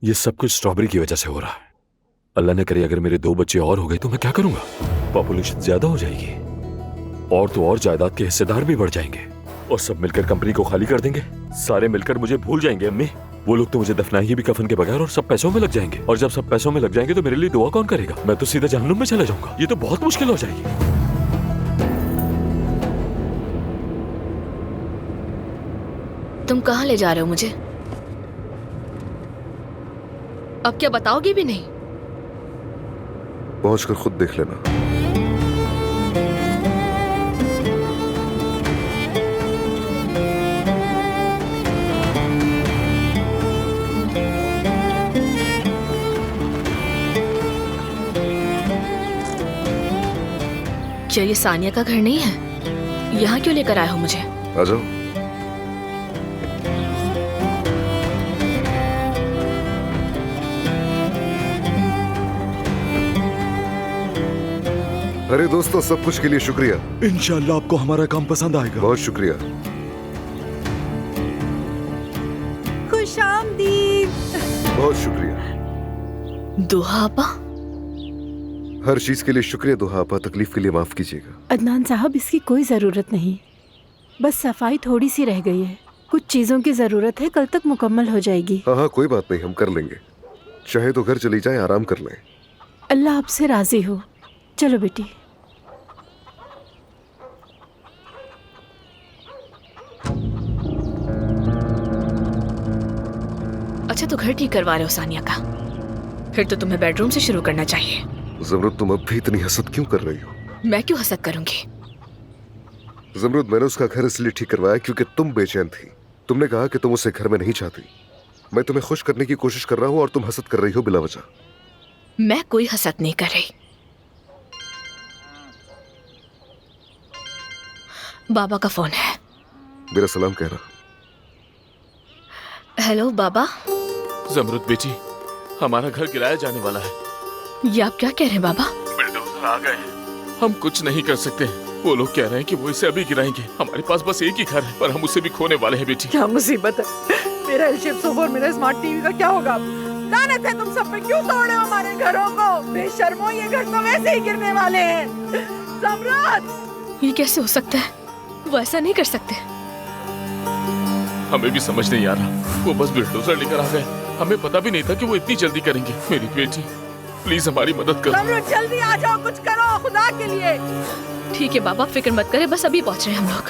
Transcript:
ये सब कुछ स्ट्रॉबेरी की वजह से हो रहा है। अल्लाह ने करे अगर मेरे 2 बच्चे और हो गए तो मैं क्या करूंगा? पॉपुलेशन ज्यादा हो जाएगी और तो और जायदाद के हिस्सेदार भी बढ़ जाएंगे और सब मिलकर कंपनी को खाली कर देंगे। सारे मिलकर मुझे भूल जाएंगे। अम्मी, वो लोग तो मुझे दफनाएंगे भी कफन के बगैर और सब पैसों में लग जाएंगे। और जब सब पैसों में लग जाएंगे तो मेरे लिए दुआ कौन करेगा? मैं तो सीधा जहन्नुम में चला जाऊंगा। ये तो बहुत मुश्किल हो जाएगी। तुम कहाँ ले जा रहे हो मुझे? अब क्या बताओगे भी नहीं? पहुंचकर खुद देख लेना। क्या ये सानिया का घर नहीं है? यहाँ क्यों लेकर आए हो मुझे? आ जाओ। अरे दोस्तों, सब कुछ के लिए शुक्रिया। इंशाअल्लाह आपको हमारा काम पसंद आएगा। बहुत शुक्रिया। खुशामदीद। बहुत शुक्रिया। दुहा आपा? हर चीज के लिए शुक्रिया दुहा आपा। तकलीफ के लिए माफ कीजिएगा। अदनान साहब, इसकी कोई ज़रूरत नहीं, बस सफाई थोड़ी सी रह गई है। कुछ चीज़ों की ज़रूरत है, कल तक मुकम्मल हो जाएगी। हाँ हाँ, कोई बात नहीं, हम कर लेंगे। चाहे तो घर चली जाए, आराम कर लें। अल्लाह आपसे राजी हो। चलो बेटी। अच्छा, तो घर ठीक करवा रहे हो सानिया का? फिर तो तुम्हें बेडरूम से शुरू करना चाहिए। ज़मरुद, तुम अब भी इतनी हसद क्यों कर रही हो? मैं क्यों हसद करूंगी? ज़मरुद, मैंने उसका घर इसलिए ठीक करवाया क्योंकि तुम बेचैन थी। तुमने कहा कि तुम उसे घर में नहीं चाहती। मैं तुम्हें खुश करने की कोशिश कर रहा हूँ और तुम हसद कर रही हो बिला वजह। मैं कोई हसद नहीं कर रही। बाबा का फोन है। मेरा सलाम कहना। हेलो बाबा। ज़मरुद बेटी, हमारा घर गिराया जाने वाला है। ये आप क्या कह रहे हैं बाबा? बिल्डोजर आ गए हैं। हम कुछ नहीं कर सकते। वो लोग कह रहे हैं कि वो इसे अभी गिराएंगे। हमारे पास बस एक ही घर है, पर हम उसे भी खोने वाले हैं बेटी। क्या मुसीबत है। मेरा एल शेप सोफा और मेरा स्मार्ट टीवी का क्या होगा? लानत है तुम सब पे, क्यों तोड़ रहे हो हमारे घरों को? बेशर्मो, ये घर तो वैसे ही गिरने वाले हैं। ज़मरुद, ये कैसे हो सकता है? वो ऐसा नहीं कर सकते। हमें भी समझ नहीं आ रहा। वो बस बिल्डोजर लेकर आ गए। हमें पता भी नहीं था कि वो इतनी जल्दी करेंगे। मेरी बेटी, प्लीज हमारी मदद करो। ज़मरुद जल्दी आ जाओ, कुछ करो खुदा के लिए। ठीक है बाबा, फिक्र मत करें, बस अभी पहुंच रहे हैं हम लोग।